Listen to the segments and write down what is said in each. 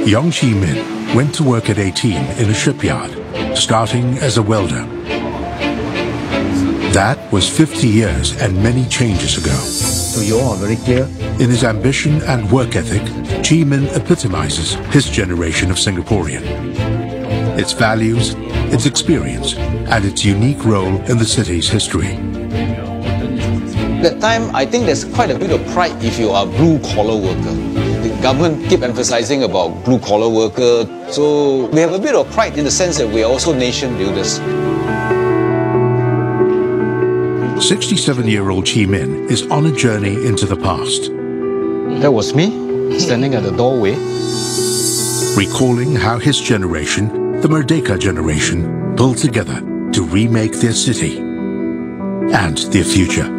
Yong Chee Min went to work at 18 in a shipyard, starting as a welder. That was 50 years and many changes ago. So you all are very clear? In his ambition and work ethic, Chee Min epitomizes his generation of Singaporean. Its values, its experience, and its unique role in the city's history. That time, I think there's quite a bit of pride if you are a blue-collar worker. The government keep emphasizing about blue-collar worker, so we have a bit of pride in the sense that we are also nation builders. 67-year-old Chee Min is on a journey into the past. That was me, standing at the doorway. Recalling how his generation, the Merdeka Generation, pulled together to remake their city and their future.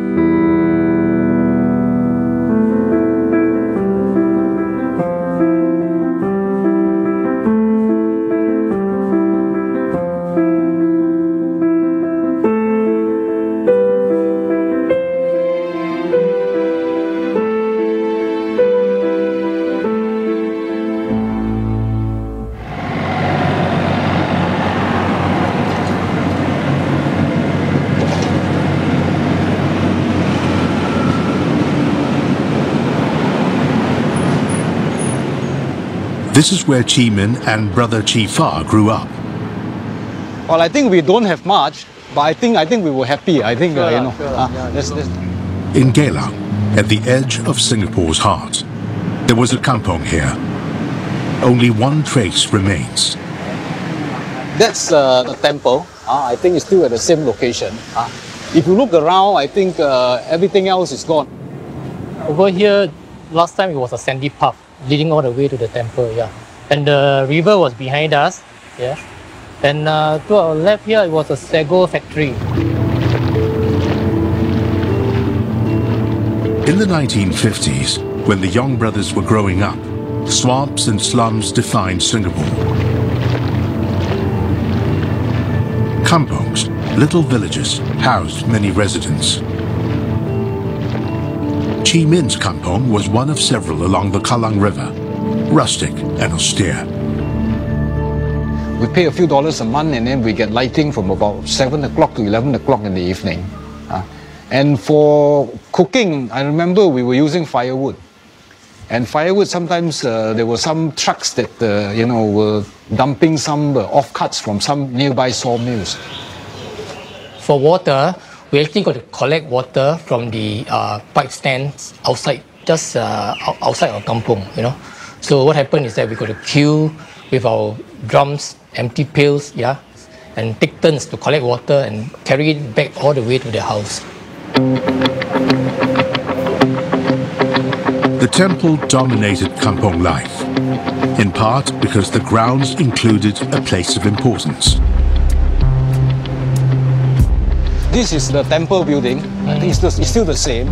This is where Chee Min and brother Chee Fah grew up. Well, I think we don't have much, but I think we were happy. I think, In Geylang, at the edge of Singapore's heart, there was a kampong here. Only one trace remains. That's the temple. I think it's still at the same location. If you look around, I think everything else is gone. Over here, last time it was a sandy path leading all the way to the temple, yeah. And the river was behind us, yeah. And to our left here, it was a sago factory. In the 1950s, when the Yong brothers were growing up, swamps and slums defined Singapore. Kampongs, little villages, housed many residents. Chee Min's kampong was one of several along the Kallang River, rustic and austere. We pay a few dollars a month and then we get lighting from about 7 o'clock to 11 o'clock in the evening. And for cooking, I remember we were using firewood. And firewood, sometimes there were some trucks that, were dumping some offcuts from some nearby sawmills. For water, we actually got to collect water from the pipe stands outside, just outside our kampong, So what happened is that we got to queue with our drums, empty pails, yeah, and take turns to collect water and carry it back all the way to the house. The temple dominated kampong life, in part because the grounds included a place of importance. This is the temple building. I think it's still the same.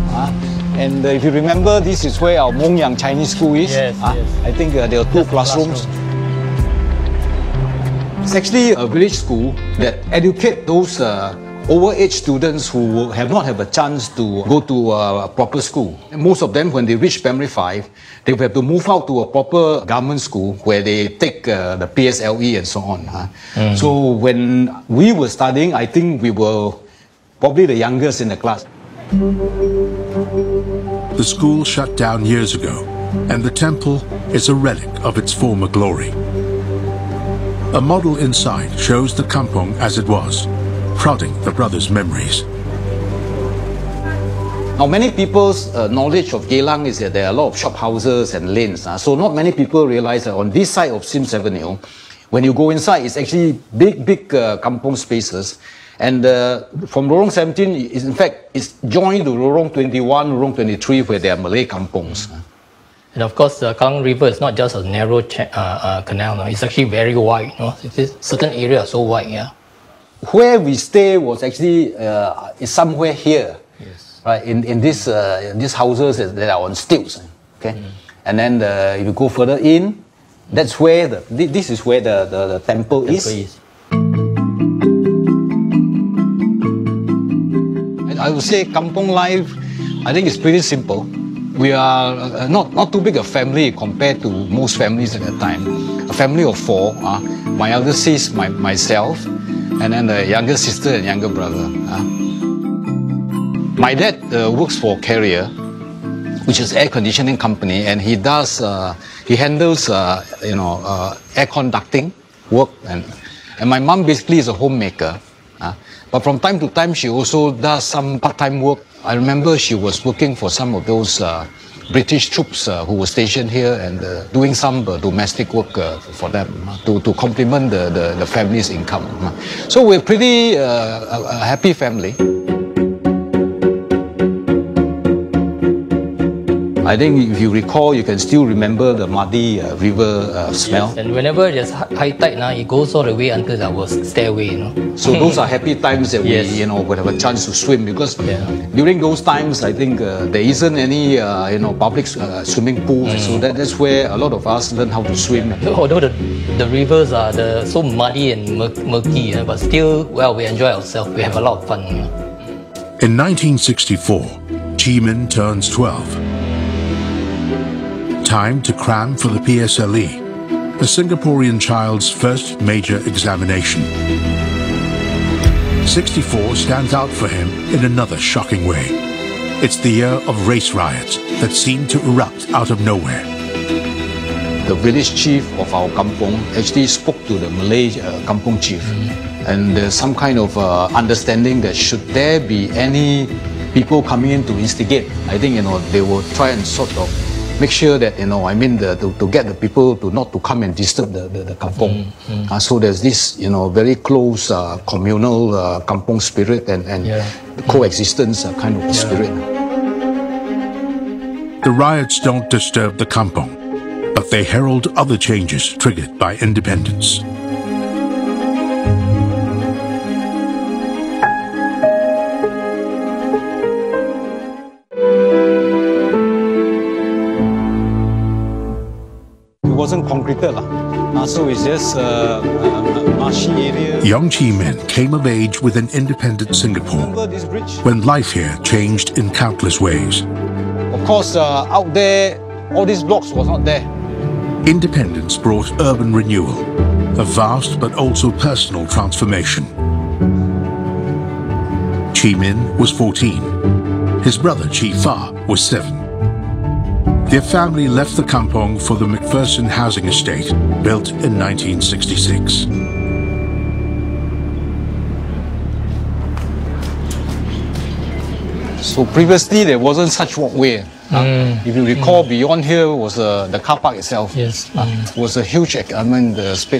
And if you remember, this is where our Mong Yang Chinese School is. Yes, yes. I think there are two classrooms. It's actually a village school that educates those overage students who have not had a chance to go to a proper school. And most of them, when they reach primary 5, they will have to move out to a proper government school where they take the PSLE and so on. So when we were studying, I think we were probably the youngest in the class. The school shut down years ago, and the temple is a relic of its former glory. A model inside shows the kampong as it was, prodding the brothers' memories. Now, many people's knowledge of Geylang is that there are a lot of shop houses and lanes. So not many people realize that on this side of Sims Avenue, when you go inside, it's actually big kampong spaces. And from Lorong 17, in fact, it's joined to Lorong 21, Lorong 23, where there are Malay kampongs. And of course, the Kallang River is not just a narrow canal. No? It's actually very wide. Certain areas are so wide. Yeah. Where we stay was actually is somewhere here, yes. Right? In these houses that are on stilts. Okay, and then if you go further in, that's where this is where the temple is. I would say kampong life, I think it's pretty simple. We are not too big a family compared to most families at that time. A family of four, my elder sis, myself, and then the younger sister and younger brother. My dad works for Carrier, which is air conditioning company, and he handles air conducting work, and my mom basically is a homemaker. But from time to time, she also does some part-time work. I remember she was working for some of those British troops who were stationed here and doing some domestic work for them to complement the family's income. So we're pretty a happy family. I think if you recall, you can still remember the muddy river smell. Yes, and whenever there's high tide, it goes all the way until our stairway, So those are happy times that yes. we, would have a chance to swim, because during those times, I think there isn't any, public swimming pools. So that's where a lot of us learn how to swim. Although the rivers are so muddy and murky, but still, well, we enjoy ourselves. We have a lot of fun. In 1964, Chee Min turns 12. Time to cram for the PSLE, a Singaporean child's first major examination. 64 stands out for him in another shocking way. It's the year of race riots that seem to erupt out of nowhere. The village chief of our kampong actually spoke to the Malay kampong chief, and there's some kind of understanding that should there be any people coming in to instigate, I think they will try and sort of make sure that to get the people not to come and disturb the kampong. So there's this very close communal kampong spirit and coexistence kind of spirit. The riots don't disturb the kampong, but they herald other changes triggered by independence. Wasn't concreted, so it's just marshy area. Yong Chee Min came of age within independent Singapore when life here changed in countless ways. Of course, out there, all these blocks was not there. Independence brought urban renewal, a vast but also personal transformation. Chee Min was 14. His brother Chee Fa was 7. Their family left the kampong for the McPherson housing estate, built in 1966. So previously there wasn't such walkway. If you recall, beyond here was the car park itself. Yes. Was a huge,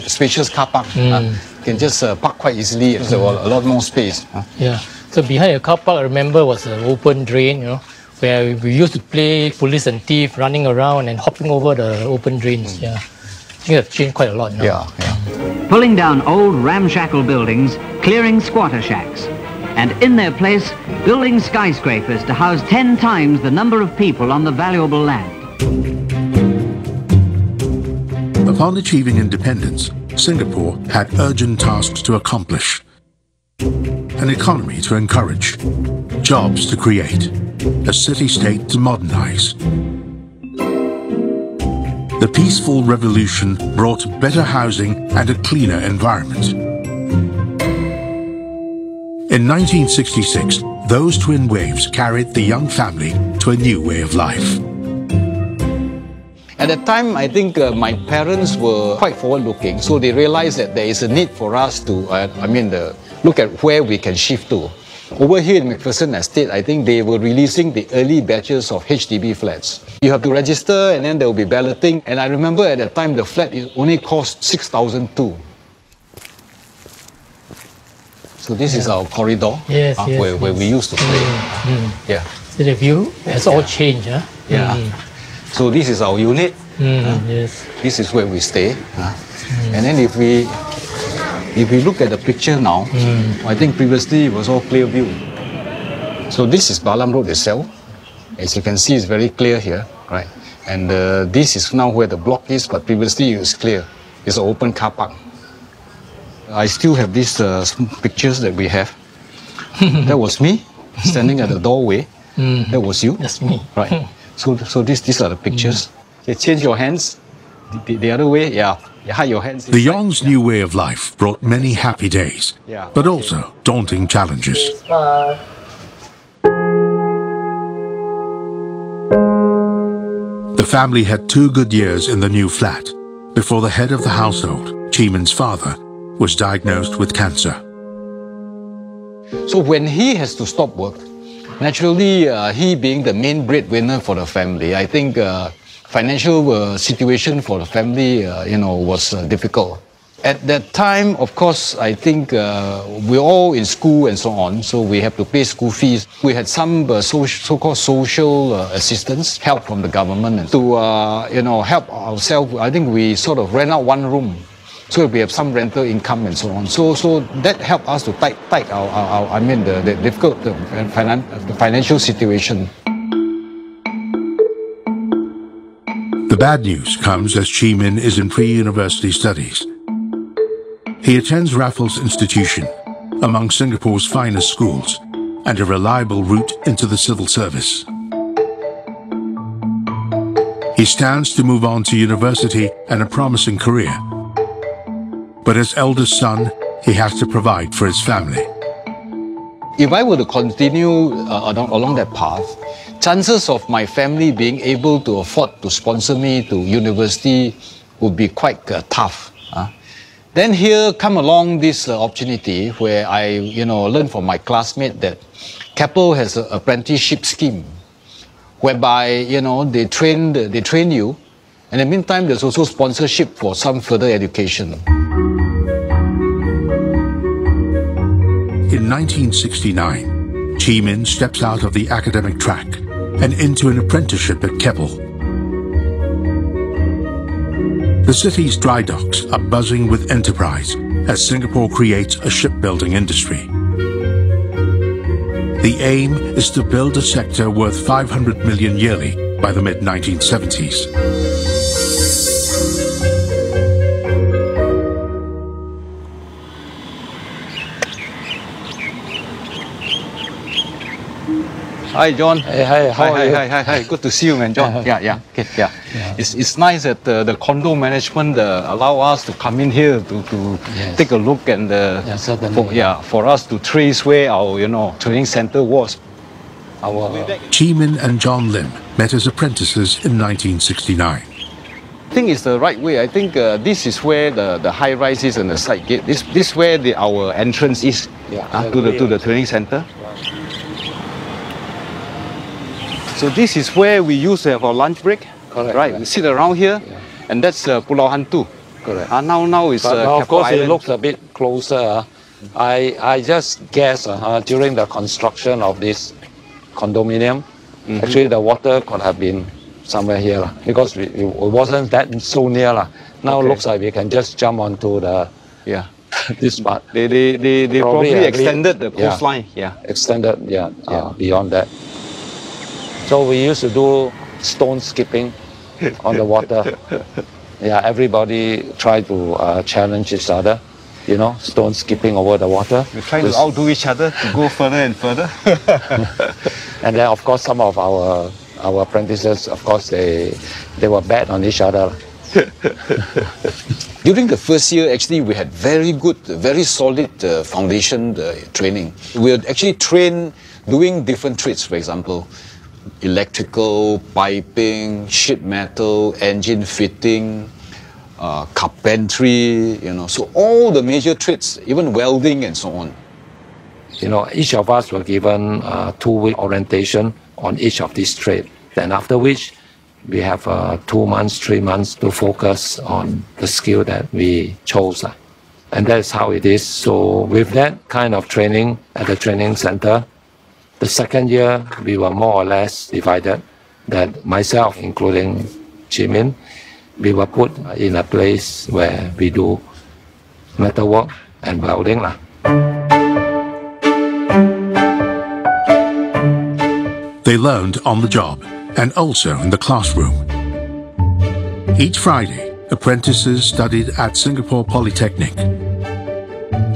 spacious car park. You can just park quite easily. There was a lot more space. Yeah. So behind the car park, I remember, was an open drain, where we used to play police and thief, running around and hopping over the open drains. I think it's changed quite a lot now. Yeah. Pulling down old ramshackle buildings, clearing squatter shacks, and in their place, building skyscrapers to house 10 times the number of people on the valuable land. Upon achieving independence, Singapore had urgent tasks to accomplish. An economy to encourage, jobs to create, a city-state to modernize. The peaceful revolution brought better housing and a cleaner environment. In 1966, those twin waves carried the young family to a new way of life. At that time, I think my parents were quite forward-looking, so they realized that there is a need for us to, look at where we can shift to. Over here in McPherson Estate, I think they were releasing the early batches of HDB flats. You have to register and then there will be balloting. And I remember at that time the flat only cost 6,200. So this is our corridor where we used to play. Yeah. So the view has all changed. Yeah. So this is our unit. Yes. This is where we stay. And then if we look at the picture now, I think previously it was all clear view. So this is Balam Road itself. As you can see, it's very clear here, right? And this is now where the block is, but previously it was clear. It's an open car park. I still have these pictures that we have. That was me standing at the doorway. That was you. That's me. Right. So these are the pictures. Okay, change your hands the other way. Yeah, you hide your hands. The Yong's new way of life brought many happy days, but also daunting challenges. The family had 2 good years in the new flat before the head of the household, Chee Min's father, was diagnosed with cancer. So when he has to stop work, naturally, he being the main breadwinner for the family, I think financial situation for the family, was difficult. At that time, of course, I think we're all in school and so on, so we have to pay school fees. We had some so-called social assistance, help from the government to, help ourselves. I think we sort of rent out one room, so we have some rental income and so on. So that helped us to tight the difficult financial situation. The bad news comes as Chee Min is in pre-university studies. He attends Raffles Institution, among Singapore's finest schools, and a reliable route into the civil service. He stands to move on to university and a promising career. But as eldest son, he has to provide for his family. If I were to continue along that path, chances of my family being able to afford to sponsor me to university would be quite tough. Then here come along this opportunity where I, learned from my classmate that Keppel has an apprenticeship scheme, whereby they train you, and in the meantime there's also sponsorship for some further education. In 1969, Chee Min steps out of the academic track and into an apprenticeship at Keppel. The city's dry docks are buzzing with enterprise as Singapore creates a shipbuilding industry. The aim is to build a sector worth 500 million yearly by the mid-1970s. Hi, John. Hey, hi. How are you? Hi. Good to see you, man, John. Yeah. Okay. It's nice that the condo management allow us to come in here to take a look and for us to trace where our training center was. Chee Min and John Lim met as apprentices in 1969. I think it's the right way. I think this is where the high rise is and the side gate. This is where our entrance is to the training center. So this is where we used to have our lunch break. Correct. Right, we sit around here, and that's Pulau Hantu. Correct. Now it's now, of course, Island. it looks a bit closer. I just guess during the construction of this condominium, actually the water could have been somewhere here because it wasn't that so near. Now it looks like we can just jump onto the this part. They probably extended the coastline. Extended, beyond that. So we used to do stone skipping on the water. Everybody tried to challenge each other, stone skipping over the water. We're trying to outdo each other to go further and further. And then, of course, some of our apprentices, of course, they were bad on each other. During the first year, actually, we had very good, very solid foundation training. We were actually trained doing different trades, for example, electrical, piping, sheet metal, engine fitting, carpentry, so all the major trades, even welding and so on. Each of us were given a 2-week orientation on each of these trades. Then after which, we have 2 months, 3 months to focus on the skill that we chose. And that's how it is. So with that kind of training at the training center, the second year, we were more or less divided, that myself, including Chee Min, we were put in a place where we do metalwork and welding. They learned on the job and also in the classroom. Each Friday, apprentices studied at Singapore Polytechnic.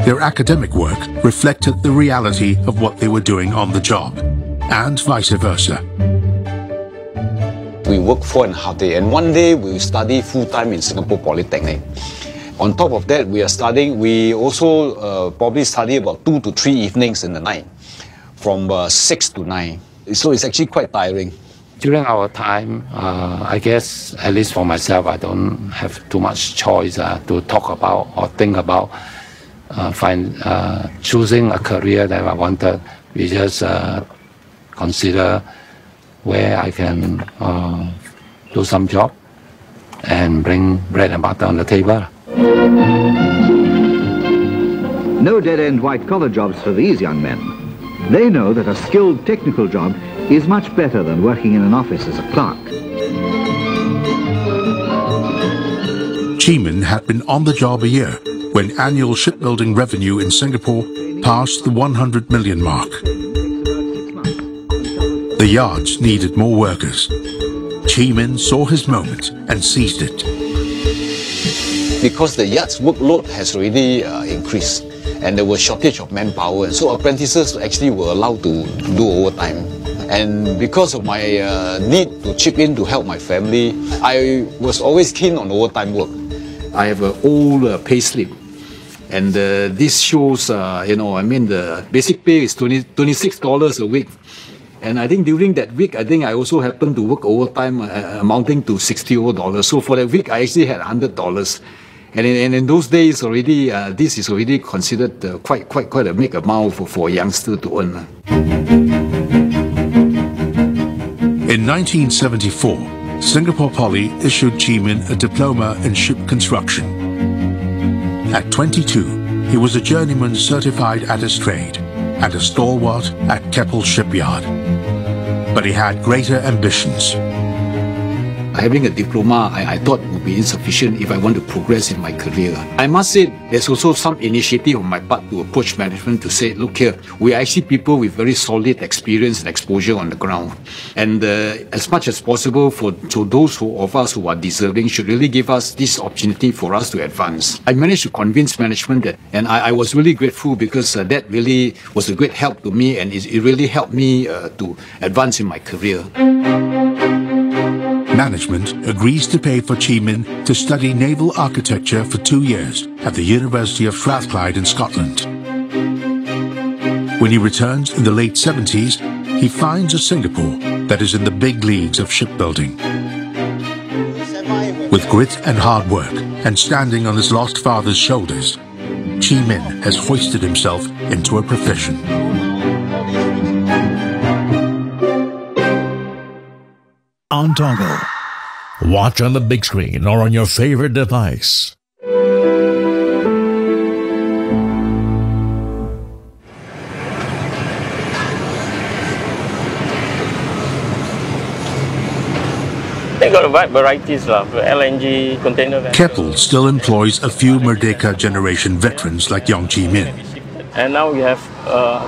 Their academic work reflected the reality of what they were doing on the job, and vice versa. we work 4.5 days, and one day we study full-time in Singapore Polytechnic. On top of that, we also probably study about 2 to 3 evenings in the night, from 6 to 9. So it's actually quite tiring. During our time, I guess, at least for myself, I don't have too much choice to talk about or think about choosing a career that I wanted. We just consider where I can do some job and bring bread and butter on the table. No dead-end white-collar jobs for these young men. They know that a skilled technical job is much better than working in an office as a clerk. Chee Min had been on the job a year when annual shipbuilding revenue in Singapore passed the 100 million mark. The yards needed more workers. Chee Min saw his moment and seized it. Because the yard's workload has already increased and there was shortage of manpower, and so apprentices actually were allowed to do overtime. And because of my need to chip in to help my family, I was always keen on overtime work. I have an old pay slip, and this shows, the basic pay is $26 a week. And I think during that week, I also happened to work overtime amounting to $60. So for that week, I actually had $100. And in those days already, this is already considered quite a big amount for a youngster to earn. In 1974, Singapore Poly issued Chee Min a diploma in ship construction. At 22, he was a journeyman certified at his trade and a stalwart at Keppel Shipyard. But he had greater ambitions. Having a diploma, I thought would be insufficient if I want to progress in my career. I must say, there's also some initiative on my part to approach management to say, look here, we are actually people with very solid experience and exposure on the ground. And as much as possible, for those of us who are deserving, should really give us this opportunity for us to advance. I managed to convince management that, and I was really grateful because that really was a great help to me, and it really helped me to advance in my career. Management agrees to pay for Chee Min to study naval architecture for 2 years at the University of Strathclyde in Scotland. When he returns in the late 70s, he finds a Singapore that is in the big leagues of shipbuilding. With grit and hard work, and standing on his lost father's shoulders, Chee Min has hoisted himself into a profession. On Toggle. Watch on the big screen or on your favorite device. They got a wide varieties of LNG container vessels. Keppel still employs a few Merdeka Generation veterans like Yong Chee Min. And now we have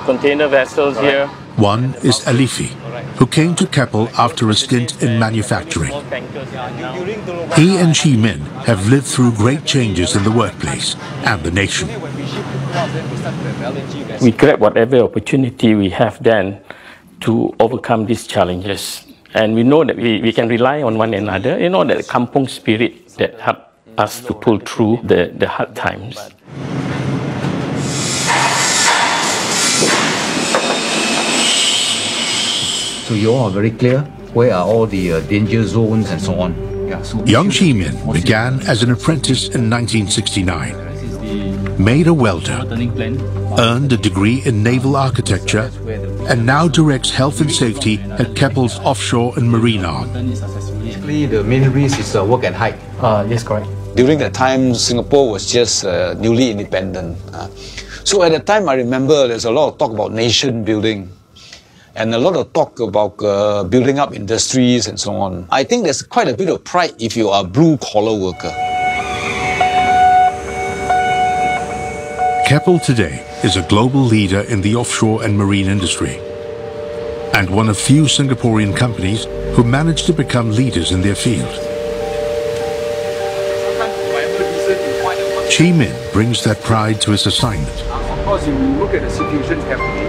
container vessels here. One is Alifi, who came to Keppel after a stint in manufacturing. He and Chee Min have lived through great changes in the workplace and the nation. We grab whatever opportunity we have then to overcome these challenges. And we know that we can rely on one another, that kampung spirit that helped us to pull through the hard times. So you all are very clear where are all the danger zones and so on. Yong Chee Min began as an apprentice in 1969, made a welder, earned a degree in naval architecture, and now directs health and safety at Keppel's offshore and marine arm. Basically, the main risk is work at height. Yes, correct. During that time, Singapore was just newly independent. So at that time, I remember there's a lot of talk about nation building, and a lot of talk about building up industries and so on. I think there's quite a bit of pride if you are a blue-collar worker. Keppel today is a global leader in the offshore and marine industry, and one of few Singaporean companies who managed to become leaders in their field. Chee Min brings that pride to his assignment. Of course, you look at the situation carefully.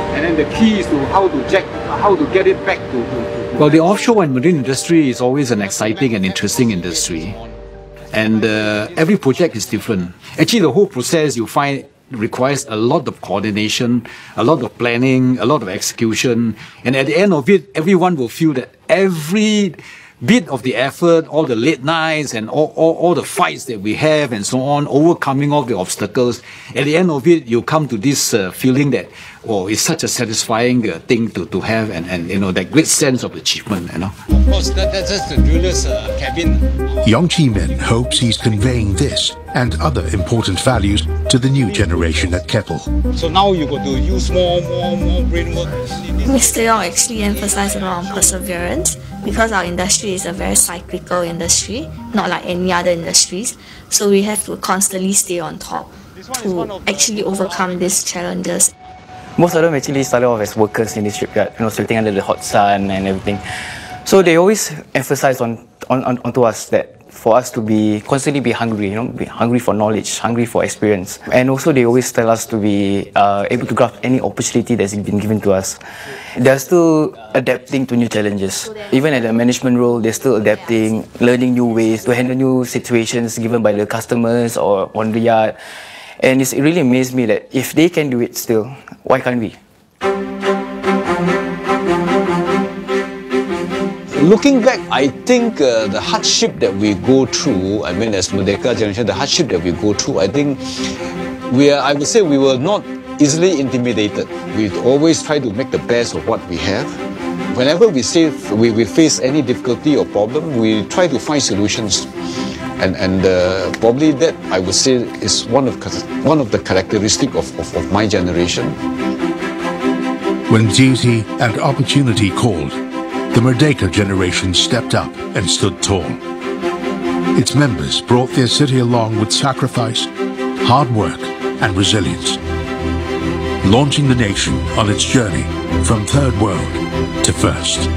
And then the key is to how to get it back to Well, the offshore and marine industry is always an exciting and interesting industry. And every project is different. Actually, the whole process you find requires a lot of coordination, a lot of planning, a lot of execution. And at the end of it, everyone will feel that every bit of the effort, all the late nights and all the fights that we have and so on, overcoming all the obstacles, at the end of it, you come to this feeling that, oh, it's such a satisfying thing to have and, you know, that great sense of achievement, you know. Of course, that's the driller's cabin. Yong Chee Min hopes he's conveying this and other important values to the new generation at Keppel. So now you got to use more brain work. Mr. Yong actually emphasized a lot on perseverance because our industry is a very cyclical industry, not like any other industries. So we have to constantly stay on top to actually overcome these challenges. Most of them actually started off as workers in the shipyard, you know, sitting under the hot sun and everything. So they always emphasize onto us that for us to constantly be hungry, you know, be hungry for knowledge, hungry for experience. And also they always tell us to be able to grasp any opportunity that's been given to us. They're still adapting to new challenges. Even at the management role, they're still adapting, learning new ways to handle new situations given by the customers or on the yard. And it really amazed me that if they can do it still, why can't we? Looking back, I think the hardship that we go through, I mean, as Merdeka Generation, the hardship that we go through, I think I would say we were not easily intimidated. We always try to make the best of what we have. Whenever we face any difficulty or problem, we try to find solutions. And probably that, I would say, is one of the characteristics of my generation. When duty and opportunity called, the Merdeka Generation stepped up and stood tall. Its members brought their city along with sacrifice, hard work and resilience, launching the nation on its journey from third world to first.